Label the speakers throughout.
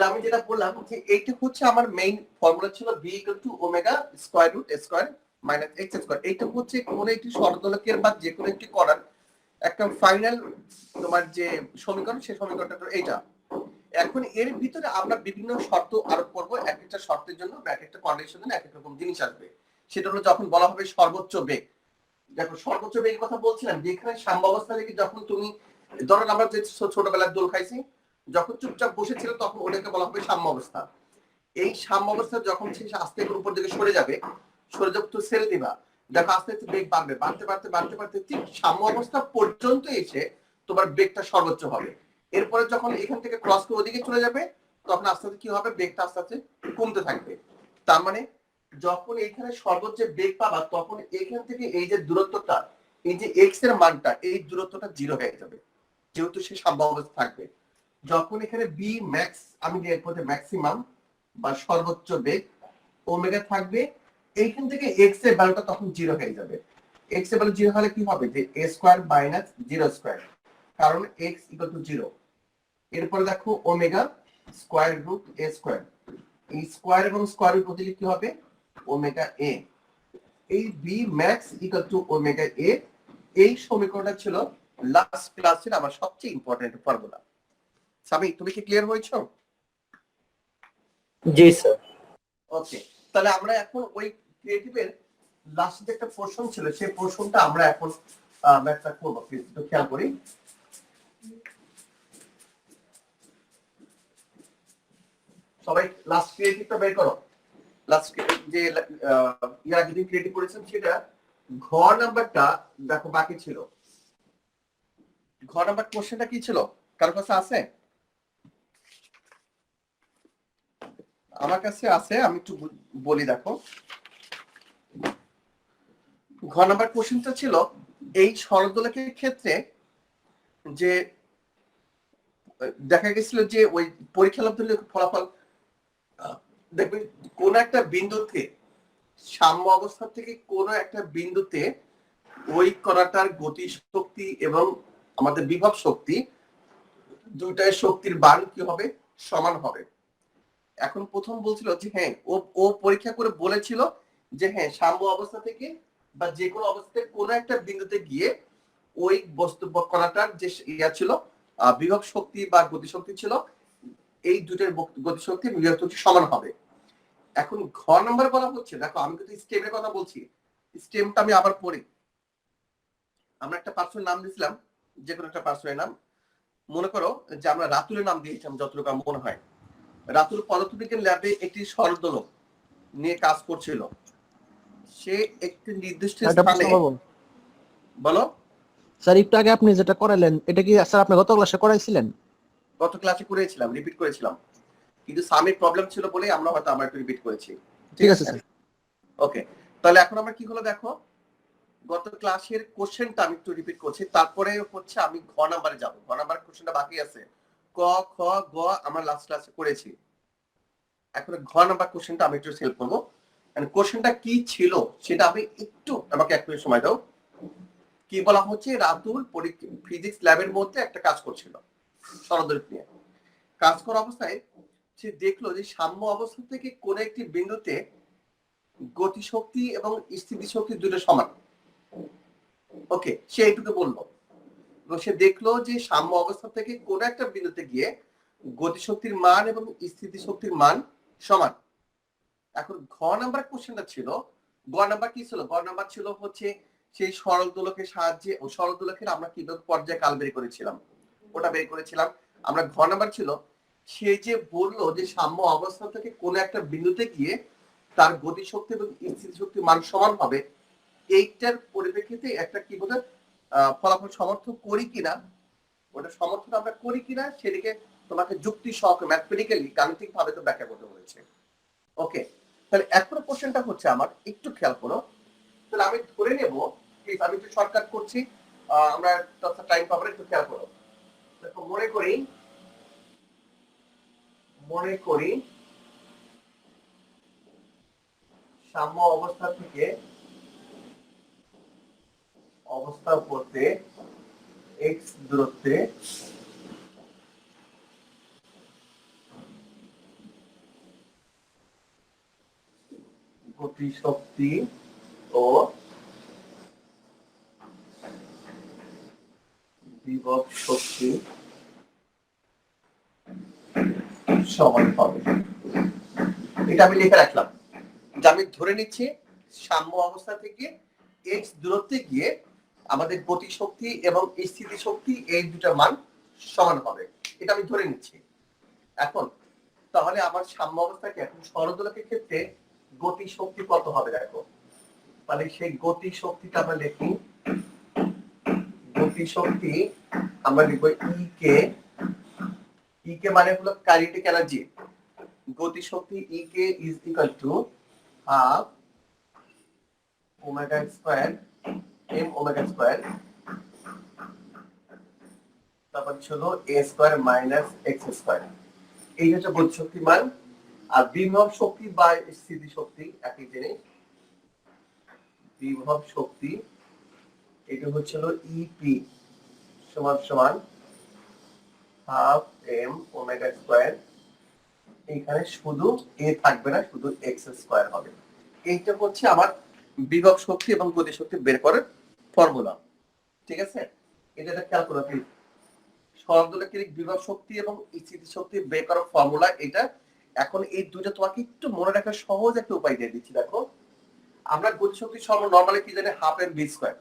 Speaker 1: তাহলে আমি যেটা বললাম যে এইটা হচ্ছে আমার মেইন ফর্মুলা ছিল b equal to omega square root a square minus x square. এইটা হচ্ছে কোন একটি সরলদোলকের বা যে কোনো একটি কণার একটা ফাইনাল তোমার যে সমীকরণ, সেই সমীকরণটা এইটা। এখন এর ভিতরে আমরা বিভিন্ন শর্ত আরোপ করব, এক একটা শর্তের জন্য বা এক একটা কন্ডিশনের জন্য এক এক রকম জিনিস আসবে। সেটা হলো যখন বলা হবে সর্বোচ্চ বেগ। দেখো সর্বোচ্চ বেগের কথা বলছিলাম যে এখানে সাম্যাবস্থা থেকে যখন তুমি ধরো আমরা যে ছোটবেলার দোল খাইছি, যখন চুপচাপ বসেছিল তখন ওটাকে বলা হবে সাম্যাবস্থা। এই সাম্যাবস্থা যখন সে আস্তে করে উপর দিকে সরে যাবে, সরে যাবে তো ছেড়ে দিবা, দেখো আস্তে আস্তে বেগ বাড়বে, বাড়তে বাড়তে বাড়তে বাড়তে ঠিক সাম্য অবস্থা পর্যন্ত এসে তোমার বেগটা সর্বোচ্চ হবে। এরপরে যখন এখান থেকে ক্রস করে ওদিকে চলে যাবে তখন আস্তে আস্তে কি হবে, বেগটা আস্তে আস্তে কমতে থাকবে। তার মানে যখন এখানে সর্বোচ্চ বেগ পাবা তখন এখান থেকে এই যে দূরত্বটা, এই যে এক্স এর মানটা, এই দূরত্বটা জিরো হয়ে যাবে, যেহেতু সে সাম্য অবস্থা থাকবে। যখন এখানে বি ম্যাক্স আমি যে এর মধ্যে ম্যাক্সিমাম বা সর্বোচ্চ বেগ ওমেগা থাকবে, এইখান থেকে এক্স এর ভ্যালুটা তখন জিরো হয়ে যাবে। এক্স এর ভ্যালু জিরো হলে কি হবে, যে a স্কয়ার মাইনাস 0 স্কয়ার, কারণ x ইকুয়াল টু 0। এরপরে দেখো omega square root a square, এই স্কয়ার এবং স্কয়ার রুট দিলে কি হবে, ওমেগা a। এই b max equal to omega a, এই সমীকরণটা ছিল লাস্ট ক্লাসের আমার সবচেয়ে ইম্পর্টেন্ট ফর্মুলা। সামি, তুমি কি ক্লিয়ার হয়েছো?
Speaker 2: জি স্যার।
Speaker 1: ওকে, তাহলে আমরা এখন ওই ক্রিয়েটিভের লাস্ট যে একটা পোরশন ছিল সেই পোরশনটা আমরা এখন ম্যাথটা করব। প্লিজ একটু খেয়াল করি। সবাই লাস্ট ক্রিয়েটিভটা বের করো। লাস্ট যে ইয়ার যদি ক্রিয়েটিভ করেছেন সেটা ঘ নাম্বারটা দেখো বাকি ছিল। ঘ নাম্বার কোশ্চেনটা কি ছিল, কারোর কাছে আছে? আমার কাছে আছে, আমি একটু বলি। দেখো ঘ নাম্বার কোশ্চেনটা ছিল এই সরলদোলকের ক্ষেত্রে যে দেখা গেছিল যে ওই পরীক্ষা লব্ধের ফলাফল দেখবেন কোন একটা বিন্দুতে সাম্য অবস্থা থেকে কোন একটা বিন্দুতে ওই কণাটার গতি শক্তি এবং আমাদের বিভব শক্তি দুইটাই শক্তির মান কি হবে, সমান হবে। এখন প্রথম বলছিল যে হ্যাঁ ও পরীক্ষা করে বলেছিল যে হ্যাঁ সাম্য অবস্থা থেকে বা যে কোনো অবস্থায় কোন একটা বিন্দুতে গিয়ে ওই বস্তু কণাটার যে ইয়া ছিল বিভব শক্তি বা গতি শক্তি ছিল, এই দুটোর গতি শক্তি বিভব শক্তি সমান হবে। এখন ঘ নম্বর বলা হচ্ছে, দেখো আমি কিন্তু স্টেমের কথা বলছি, স্টেমটা আমি আবার পড়ি। আমরা একটা পার্সনের নাম দিয়েছিলাম, যে কোনো একটা পার্সনের নাম। মনে করো যে আমরা রাতুলের নাম দিয়েছিলাম, যতটুকু মনে হয়। রাতুল পদার্থবিজ্ঞান ল্যাবে একটি সরলদোলক নিয়ে কাজ করছিল। সে একটি নির্দিষ্ট স্থানে, বলো
Speaker 2: স্যার একটু আগে আপনি যেটা করাইলেন এটা কি স্যার আপনি গত ক্লাসে করাইছিলেন?
Speaker 1: গত ক্লাসে করেছিলাম, রিপিট করেছিলাম, কিন্তু সামির প্রবলেম ছিল বলে আমরা হয়তো আবার একটু রিপিট করেছি। ঠিক আছে স্যার? ওকে, তাহলে এখন আমরা কি হলো দেখো, গত ক্লাসের কোশ্চেনটা আমি একটু রিপিট করছি, তারপরে হচ্ছে আমি ঘ নাম্বারে যাব। ঘ নাম্বার কোশ্চেনটা বাকি আছে, ক খ গ আমরা লাস্ট ক্লাসে করেছি। এখন ঘ নাম্বার কোশ্চেনটা আমি একটু হেল্প করবো। কোশ্চেনটা কি ছিল সেটা আমি একটু, আমাকে এক মিনিট সময় দাও। কি বলা হচ্ছে, রাতুল ফিজিক্স ল্যাবের মধ্যে একটা কাজ করছিল সরলদোলক নিয়ে। কাজ করা অবস্থায় সে দেখলো যে সাম্য অবস্থা থেকে কোন একটি বিন্দুতে গতিশক্তি এবং স্থিতিশক্তি দুটো সমান। ওকে, সে এইটুকু বললো। এবং সে দেখলো যে সাম্য অবস্থা থেকে কোন একটা বিন্দুতে গিয়ে গতিশক্তির মান এবং স্থিতিশক্তির মান সমান। এখন ঘ নাম্বার কোশ্চেনটা ছিল, গ নাম্বার কি ছিল, গ নাম্বার ছিল হচ্ছে সেই সরল দোলকের সাহায্যে, ও সরল দোলকের আমরা কিভাবে পর্যায় কাল বের করেছিলাম, ওটা বের করেছিলাম আমরা। ঘ নাম্বার ছিল সে যে বললো যে সাম্য অবস্থা থেকে কোন একটা বিন্দুতে গিয়ে তার গতিশক্তি এবং স্থিতিশক্তির মান সমান হবে। এইটার পরিপ্রেক্ষিতে একটা কি বলে ফলাফল সমর্থন করি কিনা, ওটা সমর্থন আমরা করি কিনা সেদিকে তোমাকে যুক্তি সহ ম্যাথমেটিক্যালি গাণিতিক ভাবে তো ব্যাখ্যা করতে হয়েছে। ওকে, তাহলে এখন কোশ্চেনটা হচ্ছে আমার, একটু খেয়াল করো। তাহলে আমি ধরে নেব, প্লিজ আমি একটু শর্টকাট করছি, আমরা টাইম পাবো, একটু খেয়াল করো। দেখো মনে করি সাম্য অবস্থা থেকে অবস্থা করতে x দূরত্বে গতিশক্তি ও বিভব শক্তি সমান হবে। এটা আমি লিখে রাখলাম যে আমি ধরে নিচ্ছি সাম্য অবস্থা থেকে x দূরত্বে গিয়ে আমাদের গতিশক্তি এবং স্থিতিশক্তি এই দুটা মান সমান হবে, এটা আমি ধরে নিচ্ছি। এখন তাহলে আমার সাম্য অবস্থাকে এখন সরলদোলকের ক্ষেত্রে গতিশক্তি কত হবে দেখো, তাহলে সেই গতিশক্তিটা আমরা লিখি, গতিশক্তি আমরা লিখব ই কে মানে হলো কাইনেটিক এনার্জি। গতিশক্তি E K is equal to half omega square M omega square, তারপর ছিল A square minus x square. এই হচ্ছে গতিশক্তি মান। আর বিভব শক্তি বা স্থিতি শক্তি একই জিনিস, বিভব শক্তি এটা হচ্ছিল ইপি সমান সমান হাফ এম ওমেগা স্কয়ার, এখানে শুধু এ থাকবে না, শুধু এক্স স্কয়ার হবে। এইটা হচ্ছে আমার বিভব শক্তি এবং গতি শক্তি বের করার ফর্মুলা। ঠিক আছে, এটা খেয়াল করো প্লিজ। সরলদোলকের বিভব শক্তি এবং স্থিতি শক্তি বের করার ফর্মুলা এটা। এখন এই দুটো তোমাকে একটু মনে রাখার সহজ একটা উপায় দিয়ে দিচ্ছি। দেখো আমরা গতি শক্তি সর্ব নরমালি কি জানি হাফ এম ভি স্কয়ার।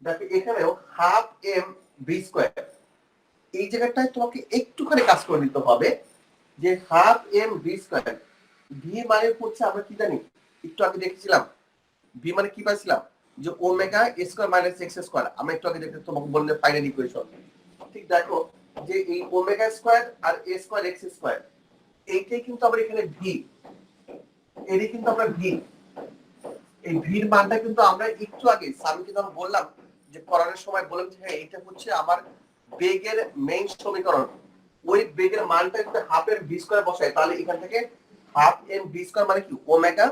Speaker 1: দেখো এখানেও হাফ এম ভি স্কয়ার, এই জায়গাটায় তোমাকে একটুখানি কাজ করে নিতে হবে যে half M V square, V মানে হচ্ছে আমরা কি জানি একটু আগে দেখেছিলাম, ভি মানে কি পাইছিলাম যে omega square minus x square. আমরা একটু আগে দেখতে তোমাকে বললে ফাইনাল ইকুয়েশন। ঠিক দেখো যে এই ওমেগা স্কয়ার আর এ স্কয়ার এক্স স্কয়ার এইটাই কিন্তু আমরা এখানে ভি, এরই কিন্তু আমরা ভি, এই ভির মানটা কিন্তু আমরা একটু আগে আমি কিন্তু বললাম যে করানোর সময় বললাম যে হ্যাঁ এটা হচ্ছে আমার বেগের মেইন সমীকরণ। ওই বেগের মানটা যদি হাফ এর ভি স্কয়ার বসাই তাহলে এখান থেকে হাফ এম ভি স্কয়ার মানে কি ওমেগা,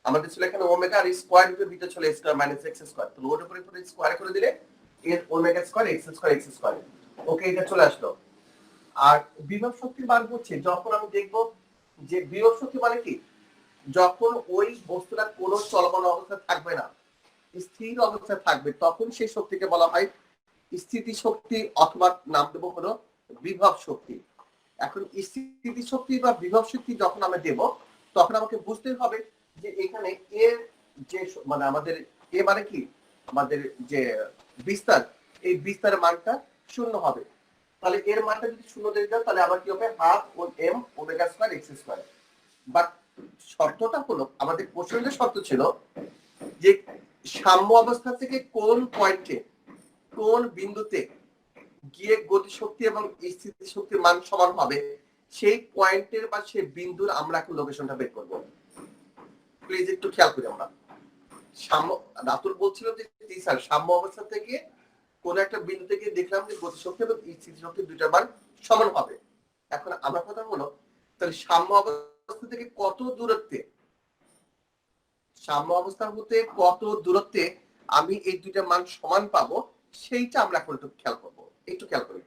Speaker 1: আমাদের ছিল এখানে ওমেগা আর স্কয়ার রুটের ভিতরে ছিল স্কয়ার মাইনাস এক্স স্কয়ার, তো ওটার উপরে পুরো স্কয়ার করে দিলে এর ওমেগা স্কয়ার এক্স স্কয়ার। ওকে, এটা চলে আসলো। আর বিভব শক্তির মান হচ্ছে যখন আমি দেখব যে বিভব শক্তি মানে কি, যখন ওই বস্তুটা কোনো চলমান অবস্থায় থাকবে না, স্থির অবস্থায় থাকবে, তখন সেই শক্তিকে বলা হয় স্থিতি শক্তি, অথবা নাম দেবো হলো বিভব শক্তি। এখন স্থিতি শক্তি বা বিভব শক্তি যখন আমরা দেব তখন আমাকে বুঝতে হবে যে এখানে এর যে মানে আমাদের এ মানে কি আমাদের যে বিস্তার, এই বিস্তারের মানটা শূন্য হবে। তাহলে এর মানটা যদি শূন্য দিয়ে দাও তাহলে আবার কি হবে হাফ ও M omega square x square. But শর্তটা হলো আমাদের কোশ্চেনের শর্ত ছিল যে সাম্য অবস্থা থেকে কোন পয়েন্টে কোন বিন্দুতে গিয়ে গতিশক্তি এবং স্থিতি শক্তির মান সমান হবে, সেই পয়েন্টের বা সেই বিন্দুর আমরা এখন লোকেশনটা বের করব। প্লিজ একটু খেয়াল করি আমরা। সাম্য রাতুল বলছিল যে স্যার সাম্য অবস্থা থেকে কোন একটা বিন্দু থেকে দেখলাম যে গতিশক্তি এবং স্থিতি শক্তির দুইটার মান সমান হবে। এখন আমার কথা হলো তাহলে সাম্য অবস্থা থেকে কত দূরত্বে, সাম্য অবস্থা হতে কত দূরত্বে আমি এই দুইটা মান সমান পাবো, সেইটা আমরা এখন একটু খেয়াল করবো। একটু খেয়াল করি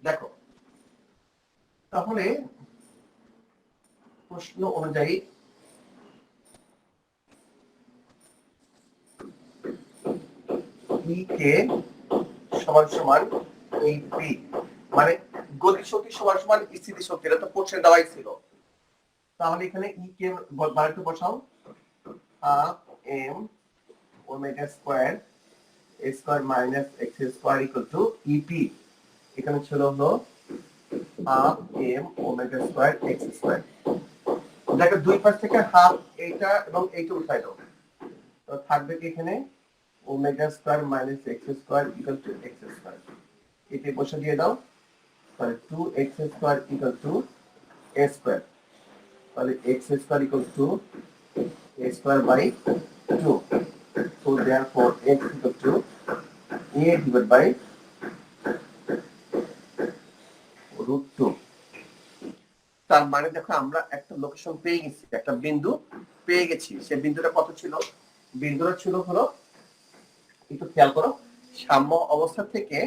Speaker 1: দেখো, তাহলে প্রশ্ন অনুযায়ী ই কে সমান সমান এই পি মানে গতি শক্তি সমান সমান স্থিতি শক্তি, এটা তো প্রশ্নে দেওয়াই ছিল। তাহলে এখানে ই কে বাড়িতে বসাও half M omega square a square minus x square equal to EP, এখানে ছিল হলো half M omega square x square. দেখো দুই পাশ থেকে হাফ এইটা এবং এইটা উঠাই দাও, তো থাকবে কি এখানে omega square minus x square equal to x square. এতে বসে দিয়ে দাও, তাহলে 2x square equal to a square, তাহলে x square equal to a square by 2, so therefore x equal to a divided by root 2। তার মানে দেখো আমরা একটা লোকেশন পেয়ে গেছি, একটা বিন্দু পেয়ে গেছি। সেই বিন্দুটা কত ছিল, বিন্দুটা ছিল হলো একটু খেয়াল করো, সাম্য অবস্থা থেকে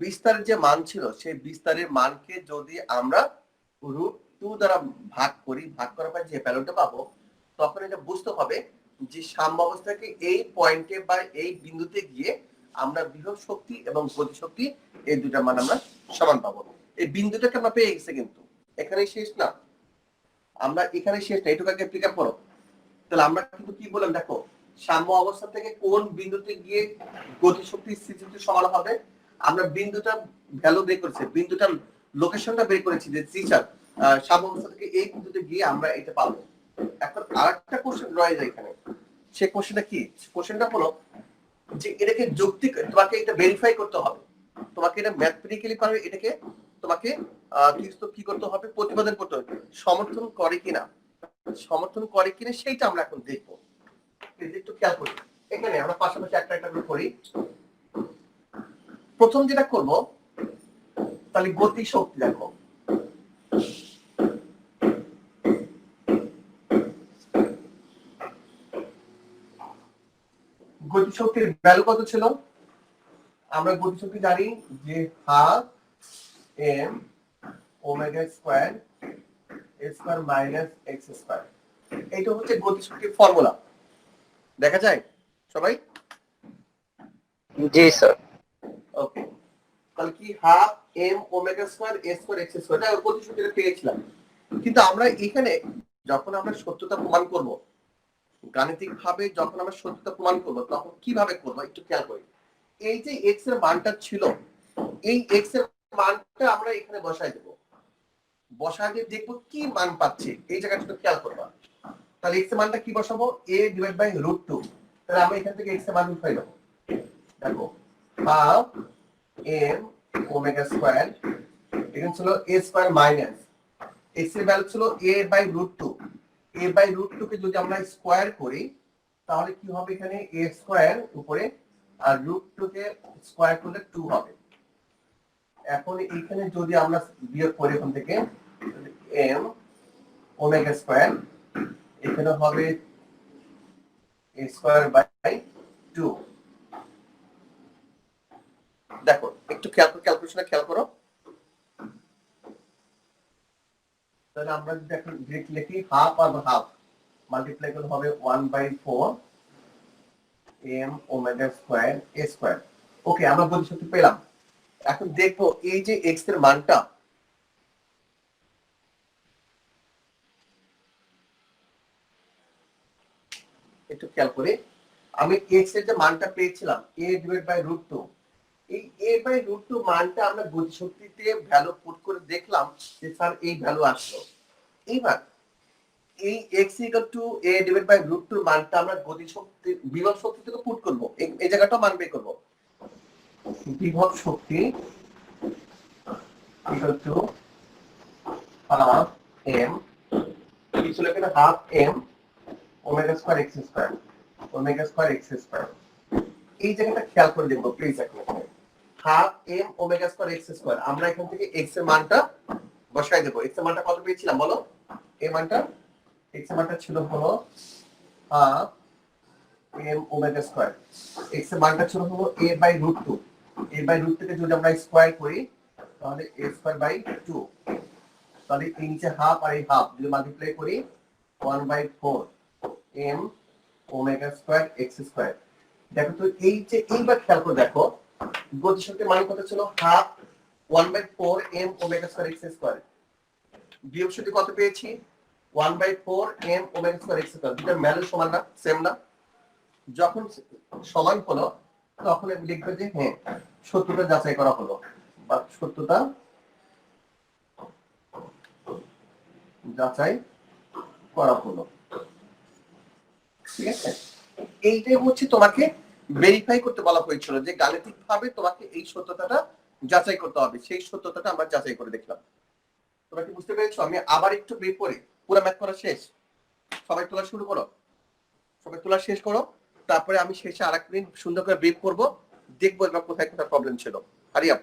Speaker 1: বিস্তারের যে মান ছিল সেই বিস্তারের মানকে যদি আমরা √2 দ্বারা ভাগ করি, ভাগ করার পর যে ভ্যালুটা পাবো তখন এটা বুঝতে হবে যে সাম্য অবস্থাকে এই পয়েন্টে বা এই বিন্দুতে গিয়ে আমরা বিভব শক্তি এবং গতি শক্তি এই দুটা মান আমরা সমান পাবো। এই বিন্দুটাকে আমরা পেয়ে গেছি, কিন্তু এখানেই শেষ না, আমরা এখানে শেষ না, এটুকাকে পিক আপ করো। তাহলে আমরা কিন্তু কি বললাম দেখো, সাম্য অবস্থা থেকে কোন বিন্দুতে গিয়ে গতি শক্তি স্থিতি শক্তি সমান হবে, আমরা বিন্দুটা ভ্যালু বের করেছি, বিন্দুটার লোকেশনটা বের করেছি যে টিচার সাম্য অবস্থা থেকে এই বিন্দুতে গিয়ে আমরা এটা পাবো। এখন আরেকটা কোশ্চেন রয়ে যায় এখানে, সে কোশ্চেনটা কি? কোশ্চেনটা হলো যে এটাকে যৌক্তিক, তোমাকে এটা ভেরিফাই করতে হবে, তোমাকে এটা ম্যাথমেটিক্যালি পারবে, এটাকে তোমাকে কি করতে হবে, প্রতিপাদন করতে হবে, সমর্থন করে কিনা, সমর্থন করে কিনা সেইটা আমরা এখন দেখবো। একটু খেয়াল করি, এখানে আমরা পাশাপাশি একটা একটা করে করি। প্রথম যেটা করব, তাহলে গতি শক্তি দেখো, গতি শক্তির ভ্যালু কত ছিল? আমরা গতি শক্তি জানি যে half M omega square a square minus x square. এইটা হচ্ছে গতি শক্তির ফর্মুলা, দেখা যায় সবাই?
Speaker 3: জি স্যার।
Speaker 1: ওকে, তাহলে কি half M omega square a square x square, এটা গতি শক্তিটা পেয়েছিলাম। কিন্তু আমরা এখানে যখন আমরা সত্যতা প্রমাণ করব, গাণিতিক ভাবে যখন আমরা সত্যতা প্রমাণ করব, তখন কিভাবে করব একটু খেয়াল করি। এই যে এক্স এর মানটা ছিল, এই এক্স এর মানটা আমরা এখানে বসাই দেব, বসাই দিয়ে দেখবো কি মান পাচ্ছি, এই জায়গাটা খেয়াল করবা। তাহলে এক্স এর মানটা কি বসাবো? a divide by √2। তাহলে আমরা এখান থেকে এক্স এর মান উঠাই দেব, দেখো হাফ এম ওমেগা স্কয়ার, এখানে ছিল a স্কয়ার মাইনাস এক্স এর ভ্যালু ছিল a বাই √2। a বাই √2 কে যদি আমরা স্কয়ার করি তাহলে কি হবে, এখানে a স্কয়ার উপরে আর √2 কে স্কয়ার করলে 2 হবে। এখন এখানে যদি আমরা বিয়োগ করি এখান থেকে m ওমেগা স্কয়ার, এখানে হবে a স্কয়ার বাই 2। দেখো একটু ক্যালকুলেশনে খেয়াল করো, তাহলে আমরা যদি এখন ডিরেক্ট লিখি হাফ আর হাফ মাল্টিপ্লাই করলে হবে 1/4 m omega square a square. Okay, আমরা গতি শক্তি পেলাম। এখন দেখবো এই যে x এর মানটা, একটু খেয়াল করি, আমি x এর যে মানটা পেয়েছিলাম a ডিভাইড বাই √2, এই a বাই √2 মানটা আমরা গতি শক্তিতে ভ্যালু পুট করে দেখলাম যে স্যার এই ভ্যালু আসলো। এইবার এই x = a ডিভাইড বাই √2 মানটা আমরা গতি শক্তি বিভব শক্তি থেকে পুট করব, এই জায়গাটা মান বের করব। বিভব শক্তি = হাফ m, কি ছিল এখানে half m omega square x square, omega square x square. এই জায়গাটা খেয়াল করে দেখব প্লিজ এখন, half m omega square x square, আমরা এখান থেকে x এর মানটা বসাই দেব। x এর মানটা কত পেয়েছিলাম বলো? এই মানটা x এর মানটা ছিল হলো half m omega square, x এর মানটা ছিল হলো a বাই √2। a বাই √2 কে যদি আমরা স্কয়ার করি তাহলে a স্কয়ার বাই 2। তাহলে এই নিচে হাফ আর এই হাফ যদি মাল্টিপ্লাই করি 1/4 m omega square x square. দেখো তো এই যে এইবার খেয়াল করে দেখো, গতিশক্তির মান কত ছিল? Half 1/4 m omega square x square. বিয়োগ শক্তি কত পেয়েছি? 1/4 m omega square x square. দুটোর ভ্যালু সমান না, সেম না? যখন সমান হলো তখন আমি লিখবে যে হ্যাঁ সত্যতা যাচাই করা হলো, বা সত্যতা যাচাই করা হলো। ঠিক আছে, এইটাই হচ্ছে তোমাকে ভেরিফাই করতে বলা হয়েছিল, যে গাণিতিক ভাবে তোমাকে এই সত্যতাটা যাচাই করতে হবে। সেই সত্যতাটা আমরা যাচাই করে দেখলাম। তোমরা কি বুঝতে পেরেছো? আমি আবার একটু ব্রিফ করি, পুরো ম্যাথ করা শেষ, সবাই তোলা শুরু করো, সবাই তোলা শেষ করো, তারপরে আমি শেষে আরেক মিনিট সুন্দর করে ব্রিফ করবো, দেখবো এবার কোথায় কোথায় প্রবলেম ছিল। Hurry up.